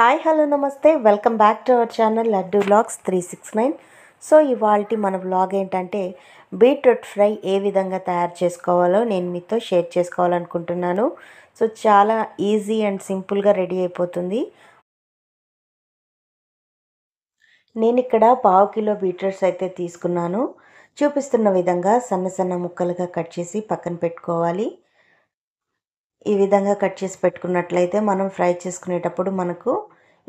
Hi hello నమస్తే welcome back to our channel laddu vlogs 369. So ఇవాల్టి మన వ్లాగ్ ఏంటంటే బీట్రూట్ ఫ్రై ఏ విధంగా తయారు చేసుకోవాలో నేను మీతో షేర్ చేసుకోవాలనుకుంటున్నాను. సో చాలా ఈజీ అండ్ సింపుల్గా రెడీ అయిపోతుంది. నేను ఇక్కడ 1/2 కిలో బీట్రూట్స్ అయితే తీసుకున్నాను. చూపిస్తున్న విధంగా సన్న సన్న ముక్కలుగా కట్ చేసి పక్కన పెట్టుకోవాలి. ఈ విధంగా కట్ చేసి పెట్టుకున్నట్లయితే మనం ఫ్రై చేసుకునేటప్పుడు మనకు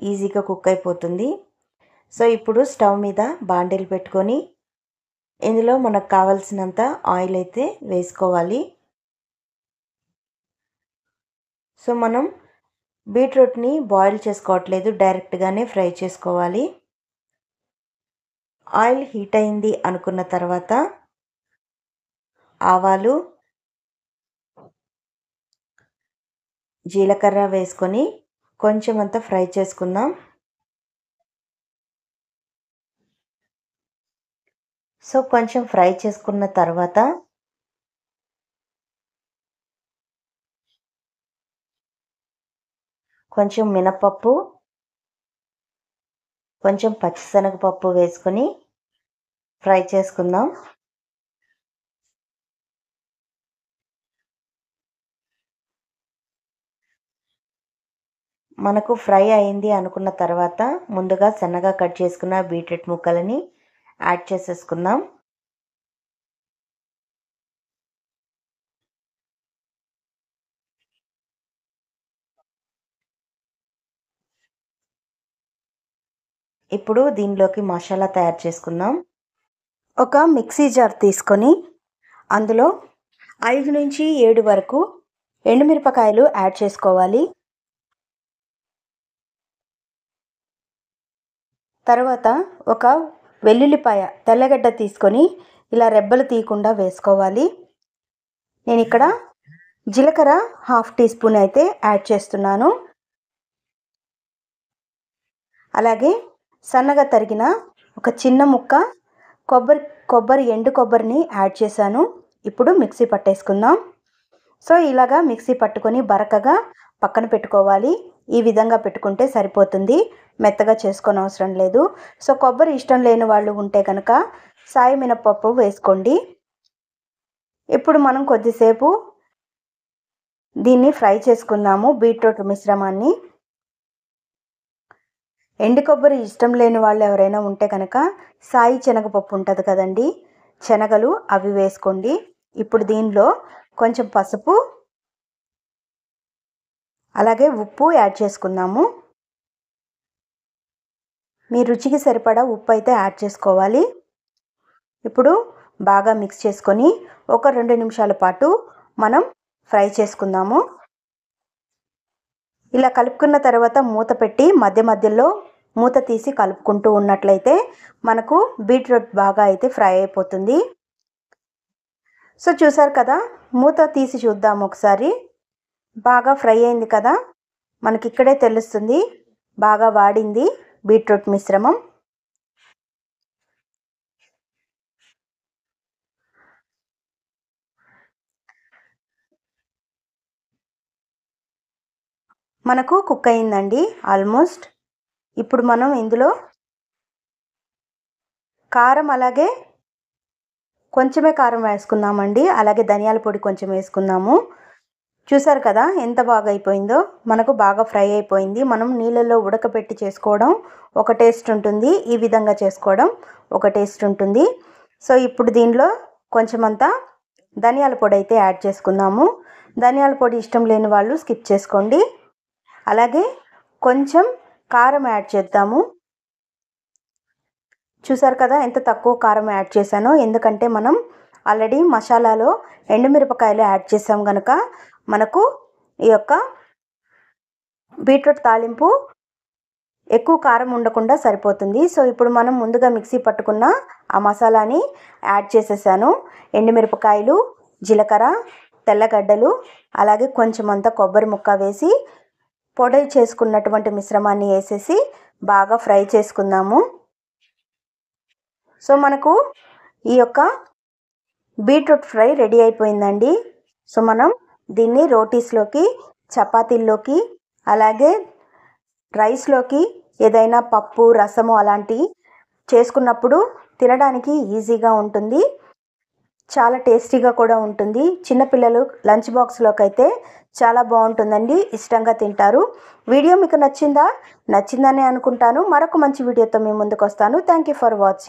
ఈజీగా కుక్ అయిపోతుంది. సో ఇప్పుడు స్టవ్ మీద బాండిల్ పెట్టుకొని ఇందులో మనకు కావాల్సినంత ఆయిల్ అయితే వేసుకోవాలి. సో మనం బీట్రూట్ని బాయిల్ చేసుకోవట్లేదు, డైరెక్ట్గానే ఫ్రై చేసుకోవాలి. ఆయిల్ హీట్ అయింది అనుకున్న తర్వాత ఆవాలు, జీలకర్ర వేసుకొని కొంచెం అంతా ఫ్రై చేసుకుందాం. సో కొంచెం ఫ్రై చేసుకున్న తర్వాత కొంచెం మినపప్పు, కొంచెం పచ్చిశనగపప్పు వేసుకొని ఫ్రై చేసుకుందాం. మనకు ఫ్రై అయింది అనుకున్న తర్వాత ముందుగా సన్నగా కట్ చేసుకున్న బీట్రూట్ ముక్కలని యాడ్ చేసేసుకుందాం. ఇప్పుడు దీనిలోకి మసాలా తయారు చేసుకుందాం. ఒక మిక్సీ జార్ తీసుకొని అందులో 5 నుంచి 7 వరకు ఎండుమిరపకాయలు యాడ్ చేసుకోవాలి. తర్వాత ఒక వెల్లుల్లిపాయ తెల్లగడ్డ తీసుకొని ఇలా రెబ్బలు తీయకుండా వేసుకోవాలి. నేను ఇక్కడ జీలకర్ర 1/2 టీ స్పూన్ అయితే యాడ్ చేస్తున్నాను. అలాగే సన్నగా తరిగిన ఒక చిన్న ముక్క ఎండు కొబ్బరిని యాడ్ చేశాను. ఇప్పుడు మిక్సీ పట్టేసుకుందాం. సో ఇలాగా మిక్సీ పట్టుకొని బరకగా పక్కన పెట్టుకోవాలి. ఈ విధంగా పెట్టుకుంటే సరిపోతుంది, మెత్తగా చేసుకోని అవసరం లేదు. సో కొబ్బరి ఇష్టం లేని వాళ్ళు ఉంటే కనుక సాయి మినపప్పు వేసుకోండి. ఇప్పుడు మనం కొద్దిసేపు దీన్ని ఫ్రై చేసుకుందాము, బీట్రూట్ మిశ్రమాన్ని. ఎండు కొబ్బరి ఇష్టం లేని వాళ్ళు ఎవరైనా ఉంటే కనుక సాయి శనగపప్పు ఉంటుంది కదండి, శనగలు, అవి వేసుకోండి. ఇప్పుడు దీనిలో కొంచెం పసుపు అలాగే ఉప్పు యాడ్ చేసుకుందాము. మీ రుచికి సరిపడా ఉప్పు అయితే యాడ్ చేసుకోవాలి. ఇప్పుడు బాగా మిక్స్ చేసుకొని ఒక 2 నిమిషాల పాటు మనం ఫ్రై చేసుకుందాము. ఇలా కలుపుకున్న తర్వాత మూత పెట్టి మధ్య మధ్యలో మూత తీసి కలుపుకుంటూ ఉన్నట్లయితే మనకు బీట్రూట్ బాగా అయితే ఫ్రై అయిపోతుంది. సో చూసారు కదా, మూత తీసి చూద్దాము ఒకసారి. బాగా ఫ్రై అయింది కదా, మనకి ఇక్కడే తెలుస్తుంది బాగా వాడింది బీట్రూట్ మిశ్రమం. మనకు కుక్ అయిందండి ఆల్మోస్ట్. ఇప్పుడు మనం ఇందులో కారం, అలాగే కొంచెమే కారం వేసుకుందామండి, అలాగే ధనియాల పొడి కొంచెం వేసుకుందాము. చూసారు కదా ఎంత బాగా అయిపోయిందో, మనకు బాగా ఫ్రై అయిపోయింది. మనం నీళ్ళల్లో ఉడకబెట్టి చేసుకోవడం ఒక టేస్ట్ ఉంటుంది, ఈ విధంగా చేసుకోవడం ఒక టేస్ట్ ఉంటుంది. సో ఇప్పుడు దీనిలో కొంచెం అంతా ధనియాల పొడి అయితే యాడ్ చేసుకుందాము. ధనియాల పొడి ఇష్టం లేని వాళ్ళు స్కిప్ చేసుకోండి. అలాగే కొంచెం కారం యాడ్ చేద్దాము. చూసారు కదా ఎంత తక్కువ కారం యాడ్ చేశానో, ఎందుకంటే మనం ఆల్రెడీ మసాలాలో ఎండుమిరపకాయలు యాడ్ చేసాం కనుక మనకు ఈ యొక్క బీట్రూట్ తాలింపు ఎక్కువ కారం ఉండకుండా సరిపోతుంది. సో ఇప్పుడు మనం ముందుగా మిక్సీ పట్టుకున్న ఆ మసాలాని యాడ్ చేసేసాను. ఎండుమిరపకాయలు, జీలకర్ర, తెల్లగడ్డలు, అలాగే కొంచెం అంతా కొబ్బరి ముక్క వేసి పొడి చేసుకున్నటువంటి మిశ్రమాన్ని వేసేసి బాగా ఫ్రై చేసుకుందాము. సో మనకు ఈ యొక్క బీట్రూట్ ఫ్రై రెడీ అయిపోయిందండి. సో మనం దీన్ని రోటీస్లోకి, చపాతీల్లోకి, అలాగే రైస్లోకి ఏదైనా పప్పు రసము అలాంటివి చేసుకున్నప్పుడు తినడానికి ఈజీగా ఉంటుంది, చాలా టేస్టీగా కూడా ఉంటుంది. చిన్నపిల్లలు లంచ్ బాక్స్లోకి అయితే చాలా బాగుంటుందండి, ఇష్టంగా తింటారు. వీడియో మీకు నచ్చిందని అనుకుంటాను. మరొక మంచి వీడియోతో మీ ముందుకు వస్తాను. Thank you for watching.